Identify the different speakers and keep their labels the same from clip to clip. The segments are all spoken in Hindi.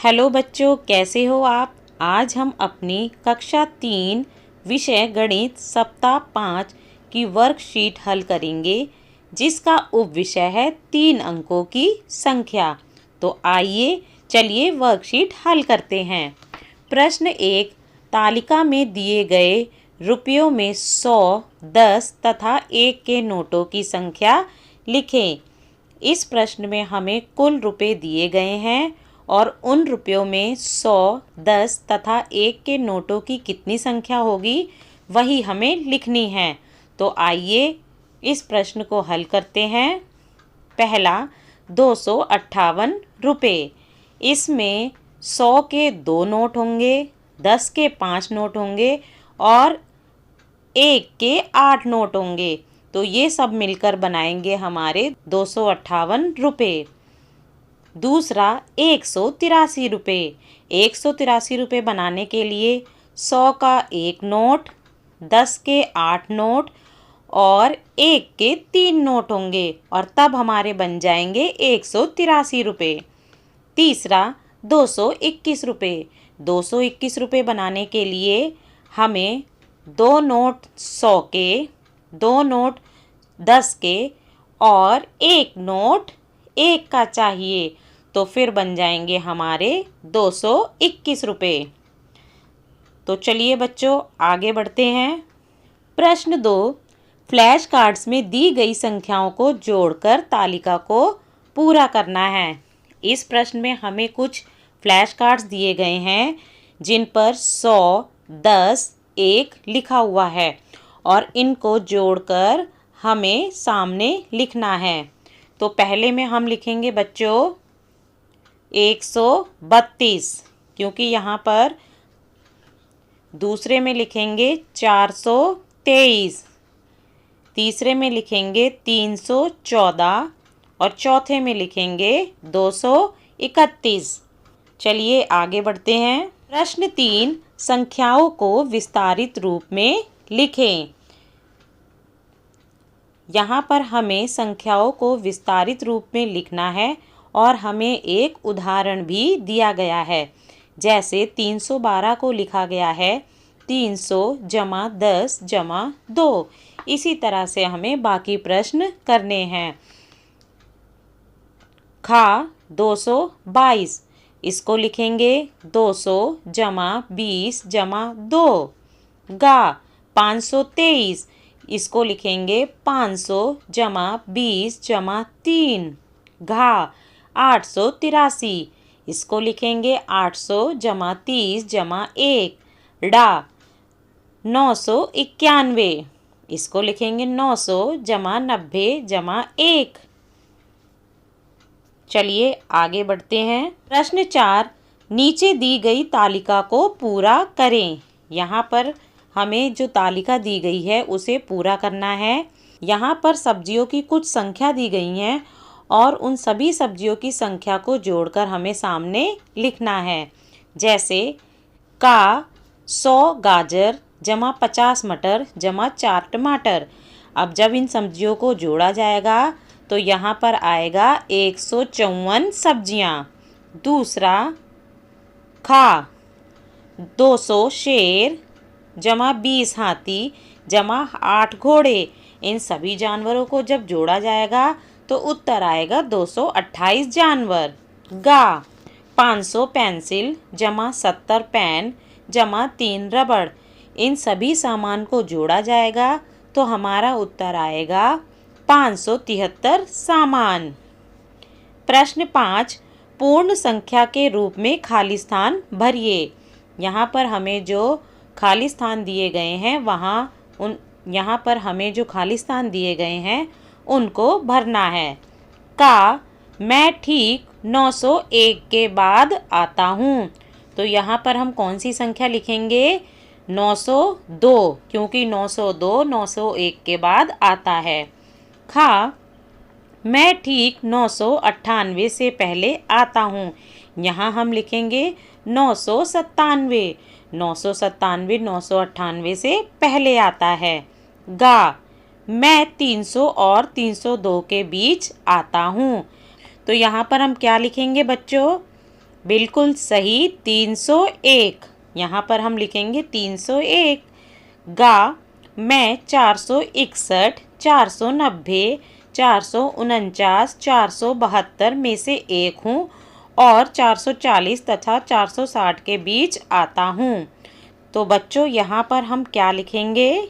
Speaker 1: हेलो बच्चों, कैसे हो आप। आज हम अपनी कक्षा 3 विषय गणित सप्ताह 5 की वर्कशीट हल करेंगे, जिसका उपविषय है 3 अंकों की संख्या। तो आइए चलिए वर्कशीट हल करते हैं। प्रश्न 1, तालिका में दिए गए रुपयों में 100, 10 तथा 1 के नोटों की संख्या लिखें। इस प्रश्न में हमें कुल रुपए दिए गए हैं और उन रुपयों में 100, 10 तथा 1 के नोटों की कितनी संख्या होगी वही हमें लिखनी है। तो आइए इस प्रश्न को हल करते हैं। पहला 258 रुपये। इसमें 100 के 2 नोट होंगे, 10 के 5 नोट होंगे और 1 के 8 नोट होंगे। तो ये सब मिलकर बनाएंगे हमारे 258 रुपये। दूसरा 183 रुपये। 183 रुपये बनाने के लिए 100 का 1 नोट, 10 के 8 नोट और 1 के 3 नोट होंगे और तब हमारे बन जाएंगे 183 रुपये। तीसरा 221 रुपये। 221 रुपये बनाने के लिए हमें 2 नोट 100 के, 2 नोट 10 के और 1 नोट 1 का चाहिए। तो फिर बन जाएंगे हमारे 221 रुपये। तो चलिए बच्चों आगे बढ़ते हैं। प्रश्न 2, फ्लैश कार्ड्स में दी गई संख्याओं को जोड़कर तालिका को पूरा करना है। इस प्रश्न में हमें कुछ फ्लैश कार्ड्स दिए गए हैं जिन पर 100, 10, 1 लिखा हुआ है और इनको जोड़कर हमें सामने लिखना है। तो पहले में हम लिखेंगे बच्चों 132, क्योंकि यहाँ पर दूसरे में लिखेंगे 423, तीसरे में लिखेंगे 314 और चौथे में लिखेंगे 231। चलिए आगे बढ़ते हैं। प्रश्न 3, संख्याओं को विस्तारित रूप में लिखें। यहाँ पर हमें संख्याओं को विस्तारित रूप में लिखना है और हमें एक उदाहरण भी दिया गया है। जैसे 312 को लिखा गया है 300 जमा 10 जमा 2। इसी तरह से हमें बाकी प्रश्न करने हैं। खा 222, इसको लिखेंगे 200 जमा 20 जमा 2। गा 523, इसको लिखेंगे 500 जमा 20 जमा 3। घा 883, इसको लिखेंगे 800 जमा 30 जमा 1। डा 991, इसको लिखेंगे 900 जमा 90 जमा 1। चलिए आगे बढ़ते हैं। प्रश्न 4, नीचे दी गई तालिका को पूरा करें। यहाँ पर हमें जो तालिका दी गई है उसे पूरा करना है। यहाँ पर सब्जियों की कुछ संख्या दी गई हैं और उन सभी सब्जियों की संख्या को जोड़कर हमें सामने लिखना है। जैसे का 100 गाजर जमा 50 मटर जमा 4 टमाटर। अब जब इन सब्जियों को जोड़ा जाएगा तो यहाँ पर आएगा 154 सब्जियाँ। दूसरा खा 200 शेर जमा 20 हाथी जमा 8 घोड़े। इन सभी जानवरों को जब जोड़ा जाएगा तो उत्तर आएगा 228 जानवर। गा 500 पेंसिल जमा 70 पेन जमा 3 रबड़। इन सभी सामान को जोड़ा जाएगा तो हमारा उत्तर आएगा 573 सामान। प्रश्न 5, पूर्ण संख्या के रूप में खाली स्थान भरिए। यहाँ पर हमें जो खाली स्थान दिए गए हैं यहाँ पर हमें जो खाली स्थान दिए गए हैं उनको भरना है। का मैं ठीक 901 के बाद आता हूँ। तो यहाँ पर हम कौन सी संख्या लिखेंगे 902, क्योंकि 902 901 के बाद आता है। खा मैं ठीक 998 से पहले आता हूँ। यहाँ हम लिखेंगे 997। 997 998 से पहले आता है। गा मैं 300 और 302 के बीच आता हूँ। तो यहाँ पर हम क्या लिखेंगे बच्चों बिल्कुल सही, 301। यहाँ पर हम लिखेंगे 301। गा, मैं 461, 490, 449, 472 में से एक हूँ और 440 तथा 460 के बीच आता हूँ। तो बच्चों यहाँ पर हम क्या लिखेंगे?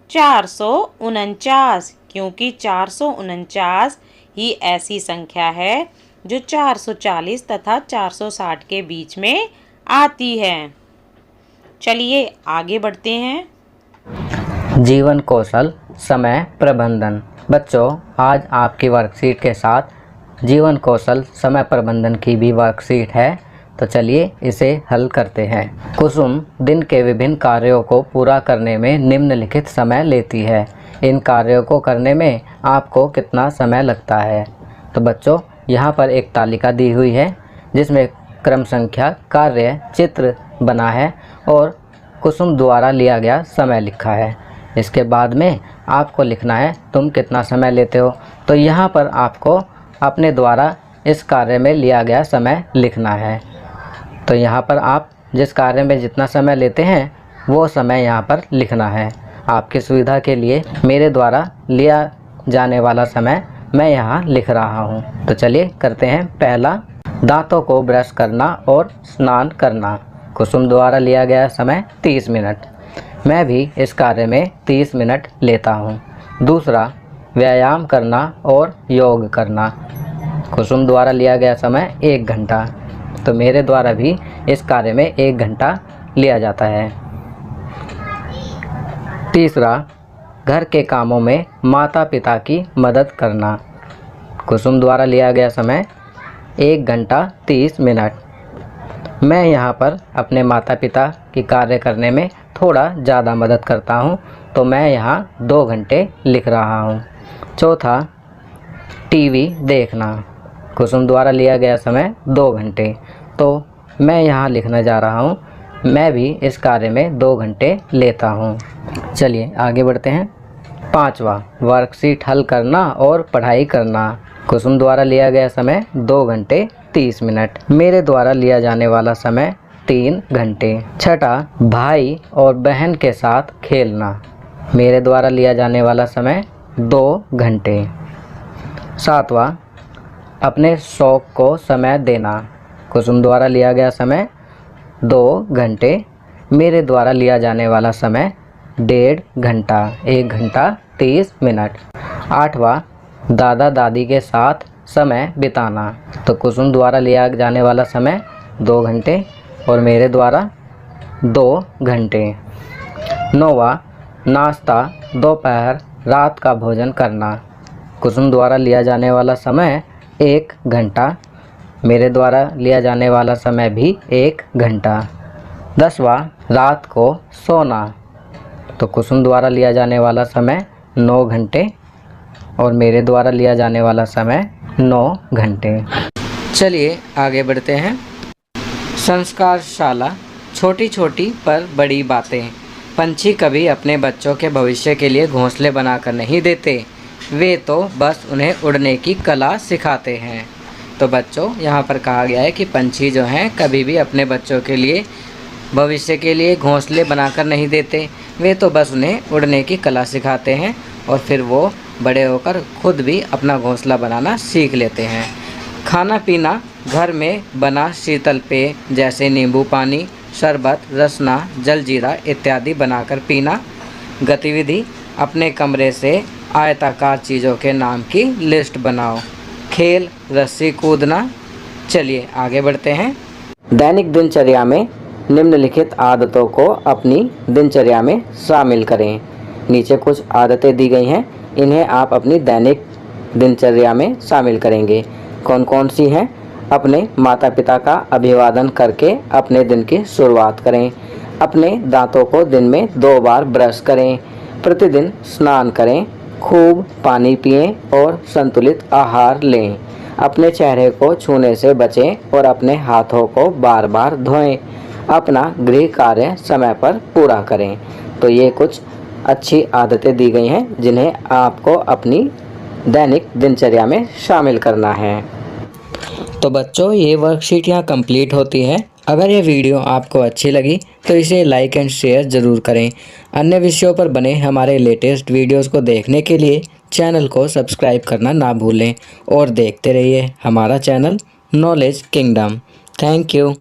Speaker 1: 449, क्योंकि 449 ही ऐसी संख्या है जो 440 तथा 460 के बीच में आती है। चलिए आगे बढ़ते हैं।
Speaker 2: जीवन कौशल समय प्रबंधन। बच्चों, आज आपकी वर्कशीट के साथ जीवन कौशल समय प्रबंधन की भी वर्कशीट है, तो चलिए इसे हल करते हैं। कुसुम दिन के विभिन्न कार्यों को पूरा करने में निम्नलिखित समय लेती है। इन कार्यों को करने में आपको कितना समय लगता है? तो बच्चों, यहाँ पर एक तालिका दी हुई है जिसमें क्रम संख्या, कार्य, चित्र बना है और कुसुम द्वारा लिया गया समय लिखा है। इसके बाद में आपको लिखना है तुम कितना समय लेते हो। तो यहाँ पर आपको अपने द्वारा इस कार्य में लिया गया समय लिखना है। तो यहाँ पर आप जिस कार्य में जितना समय लेते हैं वो समय यहाँ पर लिखना है। आपकी सुविधा के लिए मेरे द्वारा लिया जाने वाला समय मैं यहाँ लिख रहा हूँ। तो चलिए करते हैं। पहला, दांतों को ब्रश करना और स्नान करना। कुसुम द्वारा लिया गया समय 30 मिनट। मैं भी इस कार्य में 30 मिनट लेता हूँ। दूसरा, व्यायाम करना और योग करना। कुसुम द्वारा लिया गया समय 1 घंटा। तो मेरे द्वारा भी इस कार्य में 1 घंटा लिया जाता है। तीसरा, घर के कामों में माता पिता की मदद करना। कुसुम द्वारा लिया गया समय 1 घंटा 30 मिनट। मैं यहाँ पर अपने माता पिता की कार्य करने में थोड़ा ज़्यादा मदद करता हूँ, तो मैं यहाँ 2 घंटे लिख रहा हूँ। चौथा, टीवी देखना। कुसुम द्वारा लिया गया समय 2 घंटे। तो मैं यहाँ लिखने जा रहा हूँ, मैं भी इस कार्य में 2 घंटे लेता हूँ। चलिए आगे बढ़ते हैं। पांचवा, वर्कशीट हल करना और पढ़ाई करना। कुसुम द्वारा लिया गया समय 2 घंटे 30 मिनट। मेरे द्वारा लिया जाने वाला समय 3 घंटे। छठा, भाई और बहन के साथ खेलना। मेरे द्वारा लिया जाने वाला समय 2 घंटे। सातवां, अपने शौक को समय देना। कुसुम द्वारा लिया गया समय 2 घंटे। मेरे द्वारा लिया जाने वाला समय 1.5 घंटा, 1 घंटा 30 मिनट। आठवां, दादा दादी के साथ समय बिताना। तो कुसुम द्वारा लिया जाने वाला समय 2 घंटे और मेरे द्वारा 2 घंटे। नौवां, नाश्ता, दोपहर, रात का भोजन करना। कुसुम द्वारा लिया जाने वाला समय 1 घंटा। मेरे द्वारा लिया जाने वाला समय भी 1 घंटा। 10वां, रात को सोना। तो कुसुम द्वारा लिया जाने वाला समय 9 घंटे और मेरे द्वारा लिया जाने वाला समय 9 घंटे। चलिए आगे बढ़ते हैं। संस्कारशाला, छोटी छोटी पर बड़ी बातें। पंछी कभी अपने बच्चों के भविष्य के लिए घोंसले बनाकर नहीं देते, वे तो बस उन्हें उड़ने की कला सिखाते हैं। तो बच्चों, यहाँ पर कहा गया है कि पंछी जो हैं कभी भी अपने बच्चों के लिए भविष्य के लिए घोंसले बनाकर नहीं देते, वे तो बस उन्हें उड़ने की कला सिखाते हैं और फिर वो बड़े होकर खुद भी अपना घोंसला बनाना सीख लेते हैं। खाना पीना, घर में बना शीतल पेय जैसे नींबू पानी, शरबत, रसना, जलजीरा इत्यादि बनाकर पीना। गतिविधि, अपने कमरे से आयताकार चीज़ों के नाम की लिस्ट बनाओ। खेल, रस्सी कूदना। चलिए आगे बढ़ते हैं। दैनिक दिनचर्या में निम्नलिखित आदतों को अपनी दिनचर्या में शामिल करें। नीचे कुछ आदतें दी गई हैं, इन्हें आप अपनी दैनिक दिनचर्या में शामिल करेंगे। कौन कौन सी हैं? अपने माता पिता का अभिवादन करके अपने दिन की शुरुआत करें। अपने दांतों को दिन में 2 बार ब्रश करें। प्रतिदिन स्नान करें। खूब पानी पिएं और संतुलित आहार लें। अपने चेहरे को छूने से बचें और अपने हाथों को बार बार धोएं। अपना गृह कार्य समय पर पूरा करें। तो ये कुछ अच्छी आदतें दी गई हैं जिन्हें आपको अपनी दैनिक दिनचर्या में शामिल करना है। तो बच्चों ये वर्कशीट यहाँ कंप्लीट होती है। अगर ये वीडियो आपको अच्छी लगी तो इसे लाइक एंड शेयर ज़रूर करें। अन्य विषयों पर बने हमारे लेटेस्ट वीडियोस को देखने के लिए चैनल को सब्सक्राइब करना ना भूलें और देखते रहिए हमारा channel knowledge kingdom. Thank you.